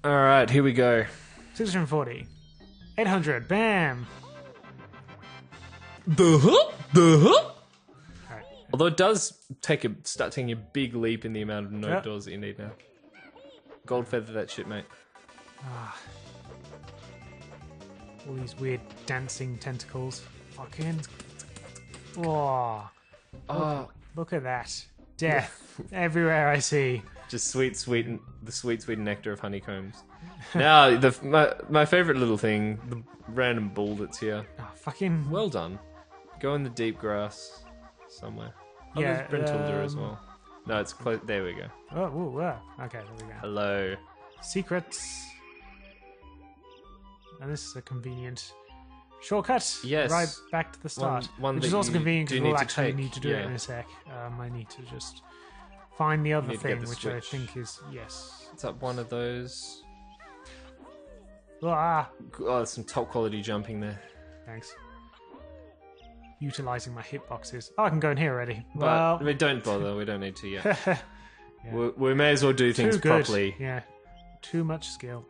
Alright, here we go. 640. 800. Bam! Alright. Although it does start taking a big leap in the amount of note doors that you need now. Gold feather that shit, mate. All these weird dancing tentacles. Fucking. Oh. Look at that. Death. Everywhere I see. Just the sweet nectar of honeycombs. Now, my favourite little thing, the random bull that's here. Oh, fucking. Well done. Go in the deep grass somewhere. Oh, Yeah, there's Brentilda as well. No, it's close. There we go. Oh, ooh, okay, there we go. Hello. Secrets. And this is a convenient shortcut. Yes. Right back to the start. One which is that also you convenient do because need we'll to actually take, need to do it yeah. in a sec. I need to just find the other need to get thing, the which I switch. think is. Yes. It's up one of those. Ah! Oh, there's some top quality jumping there. Thanks. Utilizing my hitboxes. Oh, I can go in here already. But Well, we don't bother. We don't need to yet. yeah. We may as well do things Too good. properly. Yeah. Too much skill.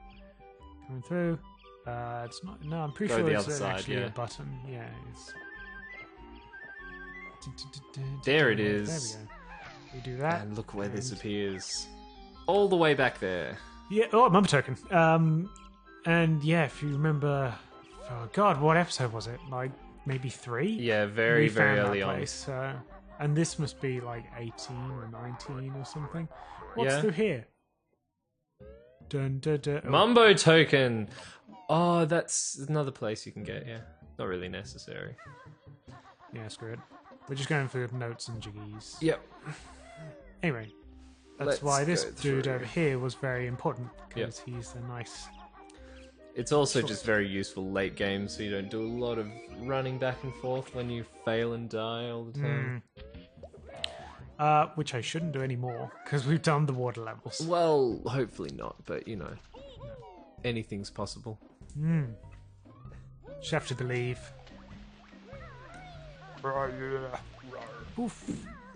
Coming through. It's not. No, I'm pretty Go sure the it's other side, actually yeah. a button. Yeah. It's... There it There is. we go. We do that. And look where this and- appears. All the way back there. Yeah. Oh, member token. And yeah, if you remember, oh God, what episode was it? Like maybe 3. Yeah, very, We very found early that on. place, and this must be like 18 or 19 or something. What's Yeah. through here? Dun, dun, dun. Oh, Mumbo token. Oh, that's another place you can get. Yeah, not really necessary. yeah, screw it. We're just going for notes and jiggies. Yep. Anyway, that's Let's why this go dude through. over here was very important because he's a nice. It's also just very useful late game, so you don't do a lot of running back and forth when you fail and die all the time. Which I shouldn't do anymore because we've done the water levels. Well, hopefully not, but you know, anything's possible. Just have to believe. Oof.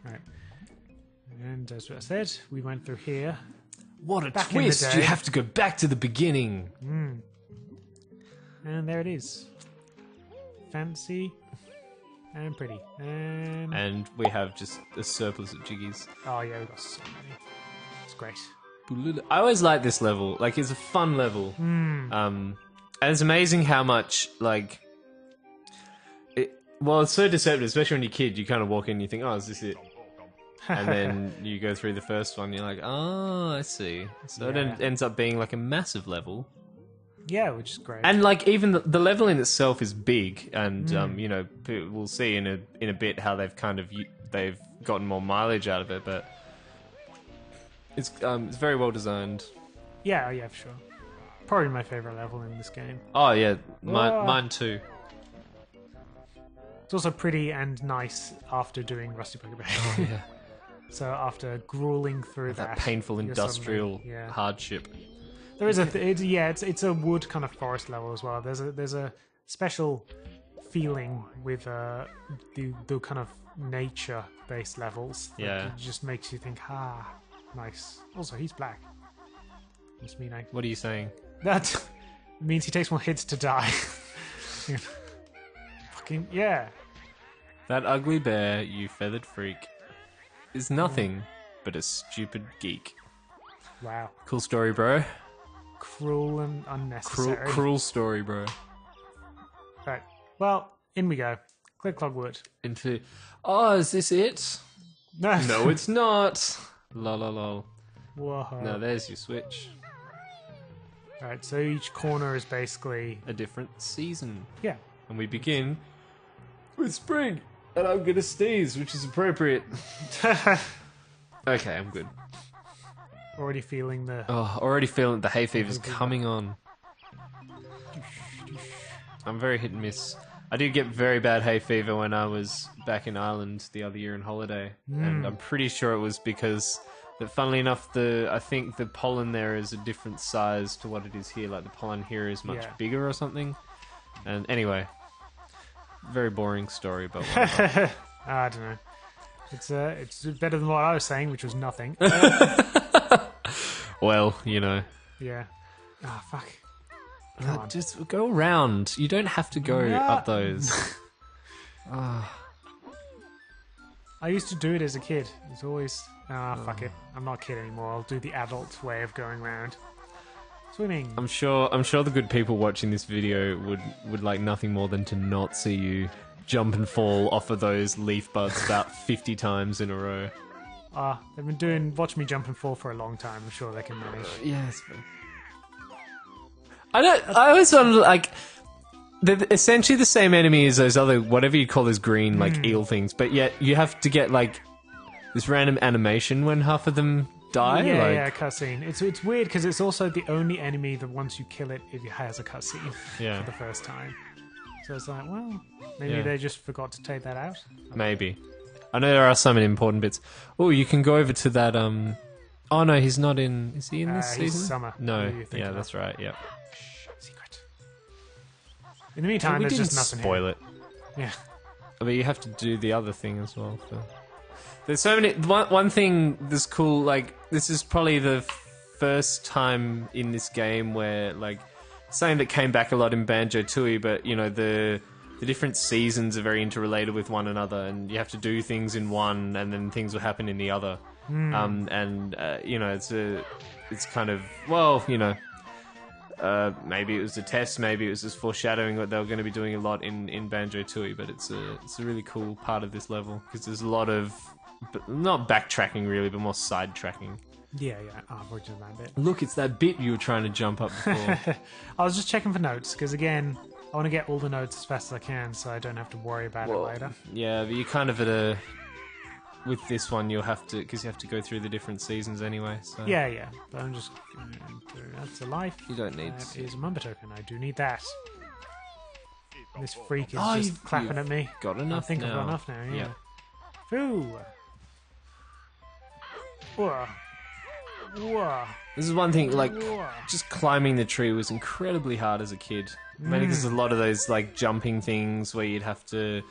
Right. And as I said, we went through here. What a Back in the twist! day. You have to go back to the beginning. And there it is. Fancy and pretty. And And we have just a surplus of jiggies. oh yeah, we got so many. It's great. I always like this level. Like, it's a fun level. And it's amazing how much, like... Well, it's so deceptive, especially when you're a kid. You kind of walk in and you think, oh, is this it? And then you go through the first one, you're like, oh, I see. So Yeah. it ends up being, like, a massive level. Yeah, which is great. And, like, even the level in itself is big. And, you know, we'll see in a bit how they've kind of... They've gotten more mileage out of it, but... It's very well designed. yeah, for sure. Probably my favorite level in this game. Oh yeah, Ah. mine too. It's also pretty and nice after doing Rusty Bugger Bay. Oh yeah, So after grueling through that painful you're industrial suddenly- yeah. hardship. There is it's a wood kind of forest level as well. There's a special feeling with the kind of nature based levels. That Yeah. it just makes you think, nice. Also, he's black. Must mean What are you saying? that means he takes more hits to die. Fucking yeah. That ugly bear, you feathered freak, is nothing but a stupid geek. Wow. Cool story, bro. Cruel and unnecessary. Cruel story, bro. Right. Well, in we go. Click clog wood. Into. Oh, is this it? No. No, it's not. Lol, lol, lol. Whoa. No, there's your switch. Right. So each corner is basically A different season. yeah. And we begin with spring. And I'm gonna sneeze, which is appropriate. Okay, I'm good. Already feeling the. Oh, already feeling the hay fever's coming on. I'm very hit and miss. I did get very bad hay fever when I was back in Ireland the other year on holiday. And I'm pretty sure it was because, that funnily enough, I think the pollen there is a different size to what it is here. Like, the pollen here is much Yeah. bigger or something. And anyway, very boring story, but whatever. I don't know. It's better than what I was saying, which was nothing. Well, you know. Yeah. Ah, fuck. Come on. Just go around. You don't have to go Yeah. up those. I used to do it as a kid. It's always... fuck it. I'm not a kid anymore. I'll do the adult way of going around. Swimming. I'm sure the good people watching this video would like nothing more than to not see you jump and fall off of those leaf buds about 50 times in a row. They've been doing Watch Me Jump and Fall for a long time. I'm sure they can manage. Yes. I always wonder, like, they're essentially the same enemy as those other, whatever you call those green, like, eel things, but yet you have to get, like, this random animation when half of them die. Yeah, cutscene. It's weird because it's also the only enemy that once you kill it, it has a cutscene Yeah. for the first time. So it's like, well, maybe they just forgot to take that out. Maybe. I know there are some important bits. Oh, you can go over to that, Oh, no, he's not in... Is he in this He's season? Summer. No. Who you think Yeah, about. that's right, yeah. Secret. In the meantime, we there's didn't just nothing spoil here. it. Yeah. But you have to do the other thing as well. So. There's so many... One thing that's cool, like, this is probably the first time in this game where, like, something that came back a lot in Banjo-Tooie, but, you know, the different seasons are very interrelated with one another, and you have to do things in one, and then things will happen in the other. You know, it's kind of, well, you know, maybe it was a test, maybe it was just foreshadowing what they were going to be doing a lot in Banjo-Tooie, but it's a really cool part of this level, because there's a lot of, not backtracking really, but more side-tracking. Yeah. We're doing that bit. Look, it's that bit you were trying to jump up before. I was just checking for notes, because again, I want to get all the notes as fast as I can, so I don't have to worry about it later. Yeah, but you kind of at a... With this one, you'll have to... Because you have to go through the different seasons anyway, so... Yeah. But I'm just... That's a life. You don't need That to. is a Mumbo token. I do need that. This freak is Oh, just you've clapping at me. got enough I think now. I've got enough now, yeah. Yeah. Foo! Whoa. Whoa. This is one thing, like, Whoa. just climbing the tree was incredibly hard as a kid. Mainly because there's a lot of those, like, jumping things where you'd have to,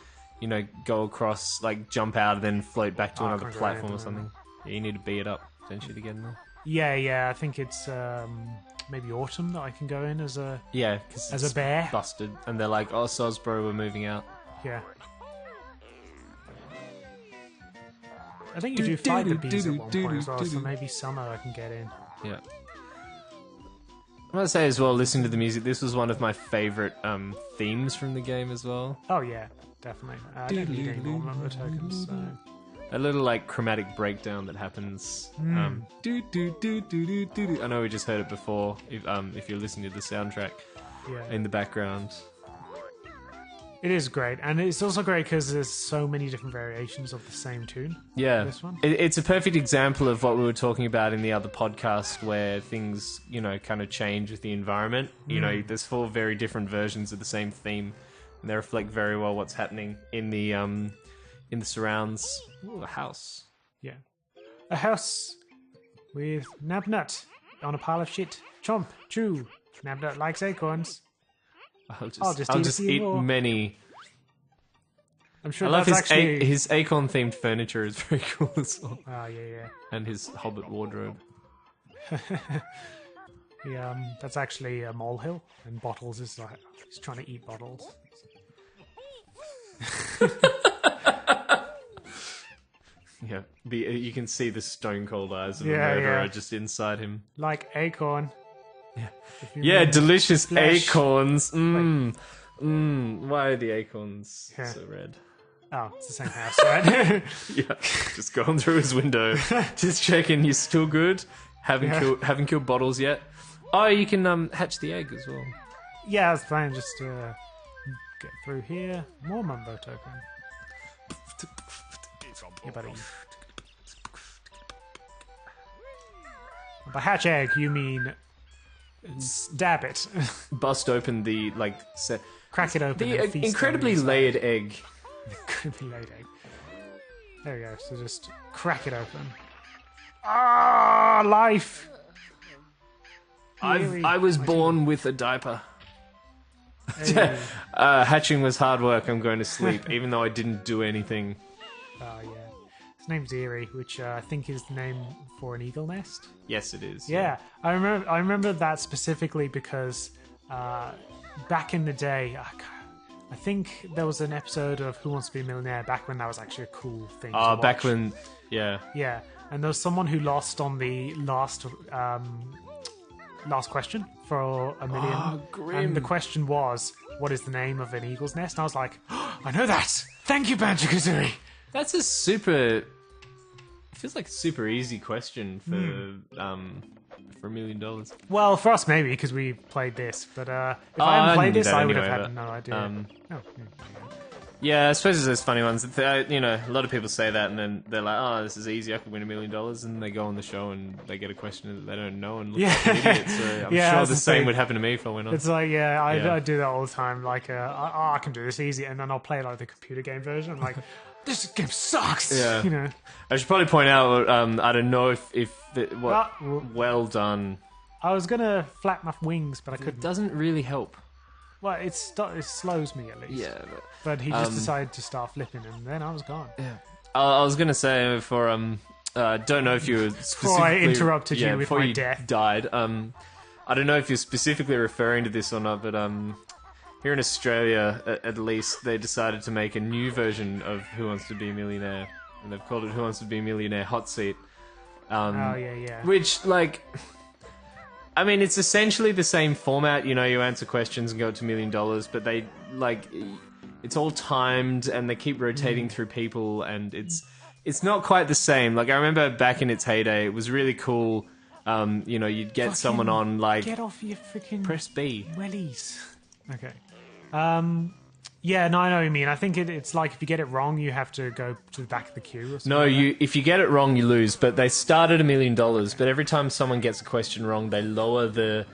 you know, go across, like, jump out and then float back to I another can't go platform or into something. Yeah, you need to beat it up, essentially, to get in there. Yeah, I think it's maybe autumn that I can go in as a... Yeah, because As a bear? busted. And they're like, oh, soz, bro, we're moving out. Yeah. I think you do fight the bees at one point as well, so maybe summer I can get in. Yeah. I must say as well, listening to the music, this was one of my favourite themes from the game as well. Oh yeah, definitely. I don't need any more Mumbo tokens, so... A little like chromatic breakdown that happens. Do do do do do do. I know we just heard it before. If you're listening to the soundtrack Yeah. in the background. It is great, and it's also great because there's so many different variations of the same tune. Yeah, This one? it's a perfect example of what we were talking about in the other podcast, where things, you know, kind of change with the environment. You know, there's 4 very different versions of the same theme, and they reflect very well what's happening in the surrounds. Ooh, a house. Yeah. A house with Nabnut on a pile of shit. Chomp, chew. Nabnut likes acorns. I'll just eat eat more. many. I'm sure I love that's actually... his acorn themed furniture is very cool as well, Oh, yeah. and his hobbit wardrobe. That's actually a molehill, and Bottles is like... He's trying to eat Bottles. Yeah, you can see the stone cold eyes of the Yeah, murderer yeah. just inside him. Like acorn. Yeah. If you Yeah, mean delicious flesh. acorns. Why are the acorns Yeah. so red? Oh, it's the same house, right? Yeah, just going through his window, just checking you're still good. Haven't killed Bottles yet. Oh, you can hatch the egg as well. Yeah, I was planning just to get through here. More Mumbo token. Yeah, buddy. By hatch egg, you mean stab it. Bust open the set. Crack it open. and The feast on incredibly inside. layered egg. Incredibly layered egg. There we go. So just crack it open. Ah, life. Really? I was born with a diaper. Hey. Hatching was hard work. I'm going to sleep, even though I didn't do anything. Oh yeah. His name's Eerie, which I think is the name for an eagle nest. Yes, it is. Yeah, I remember that specifically because back in the day, I think there was an episode of Who Wants to Be a Millionaire back when that was actually a cool thing. to watch. Back when, yeah. Yeah, and there was someone who lost on the last question for $1 million. Oh, grim. And the question was, what is the name of an eagle's nest? And I was like, oh, I know that! Thank you, Banjo-Kazooie! That's a super... feels like a super easy question for $1 million. Well, for us maybe, because we played this. But if I hadn't played this, I would have had no idea. Yeah, I suppose there's funny ones. You know, a lot of people say that, and then they're like, "Oh, this is easy. I could win $1 million." And they go on the show and they get a question that they don't know and look like an idiot. So I'm sure the same would happen to me if I went on. It's like, I do that all the time. Like, I can do this easy, and then I'll play like the computer game version. I'm like, this game sucks. Yeah. You know. I should probably point out. I don't know well done. I was gonna flap my wings, but I It couldn't. doesn't really help. Well, it slows me at least. Yeah. But he just decided to start flipping, and then I was gone. Yeah. I was going to say for don't know if you were specifically... Before I interrupted you with before my you death. died. I don't know if you're specifically referring to this or not, but here in Australia, at least, they decided to make a new version of Who Wants to Be a Millionaire, and they've called it Who Wants to Be a Millionaire Hot Seat. Yeah. Which, like... I mean, it's essentially the same format. You know, you answer questions and go to $1 million, but they, like... It's all timed, and they keep rotating through people, and it's not quite the same. Like, I remember back in its heyday, it was really cool. You know, you'd get someone on, like... Get off your freaking... Press B. wellies. Okay. Yeah, no, I know what you mean. I think it's like if you get it wrong, you have to go to the back of the queue or something. No, like if you get it wrong, you lose. But they start at $1 million, but every time someone gets a question wrong, they lower the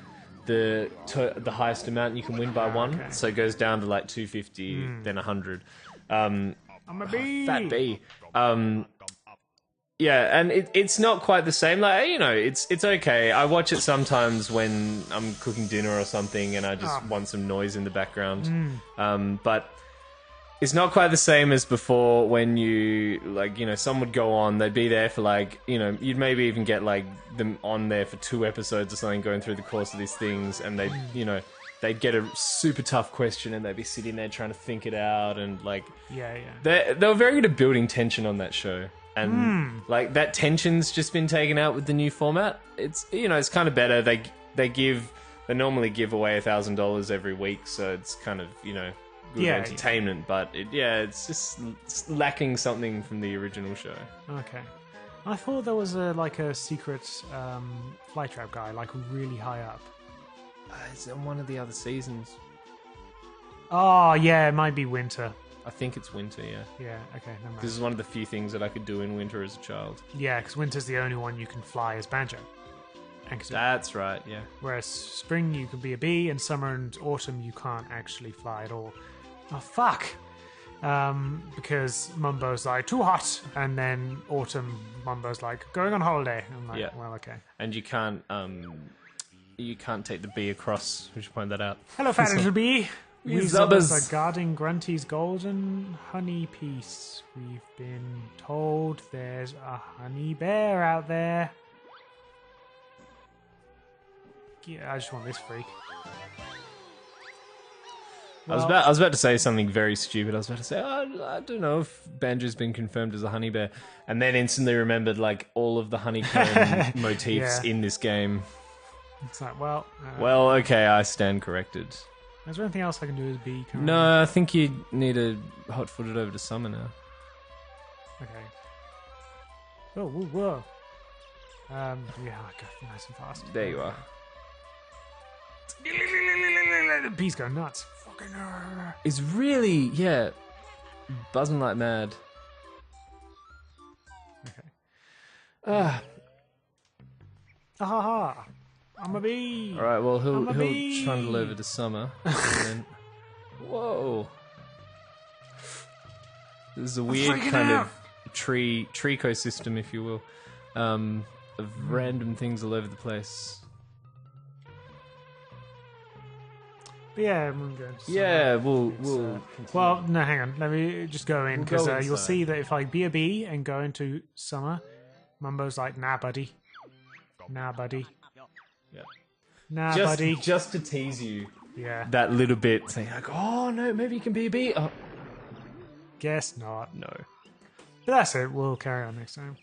highest amount you can win by one. Okay. So it goes down to like 250, then 100. I'm a bee. Fat B. Yeah, and it's not quite the same. Like, you know, it's okay. I watch it sometimes when I'm cooking dinner or something, and I just want some noise in the background. But it's not quite the same as before when you, like, you know, some would go on, they'd be there for, like, you know, you'd maybe even get, like, them on there for 2 episodes or something going through the course of these things, and they'd, you know, they'd get a super tough question and they'd be sitting there trying to think it out, and, like... Yeah. They were very good at building tension on that show. And, like, that tension's just been taken out with the new format. It's, you know, it's kind of better. They normally give away $1,000 every week, so it's kind of, you know... good entertainment, but it's just lacking something from the original show. Okay. I thought there was a secret flytrap guy, like really high up. It's in one of the other seasons. Oh, yeah, it might be winter. I think it's winter, yeah. Yeah, okay, never mind. This is one of the few things that I could do in winter as a child. Yeah, because winter's the only one you can fly as Banjo. And Kazooie. That's right, yeah. Whereas spring you can be a bee, and summer and autumn you can't actually fly at all. Oh, fuck! Because Mumbo's like, too hot! And then autumn, Mumbo's like, going on holiday. I'm like, well, okay. And you can't take the bee across. We should point that out. Hello, fat little bee! We We zubbers. are guarding Grunty's golden honey piece. We've been told there's a honey bear out there. Yeah, I just want this freak. I was about to say something very stupid. I was about to say, I don't know if Banjo's been confirmed as a honey bear, and then instantly remembered like all of the honeycomb motifs in this game. It's like, well, okay, I stand corrected. Is there anything else I can do as bee? No, I think you need to hot-foot it over to summer now. Okay. Oh, whoa. Yeah, I go nice and fast. There you are. The bees go nuts. Fucking It's really, buzzing like mad. Okay. Ha! I'm a bee. All right, well he'll bee. trundle over to summer. And then, whoa! There's a weird kind of tree ecosystem, if you will, of random things all over the place. But yeah, we'll go into summer. Yeah, we'll continue. Well, no, hang on. Let me just go in, because go you'll inside. see that if I be a bee and go into summer, Mumbo's like, nah, buddy. Nah, buddy. Yeah. Nah, buddy. Just to tease you Yeah. that little bit, saying like, oh no, maybe you can be a bee. Oh, Guess not. no. But that's it. We'll carry on next time.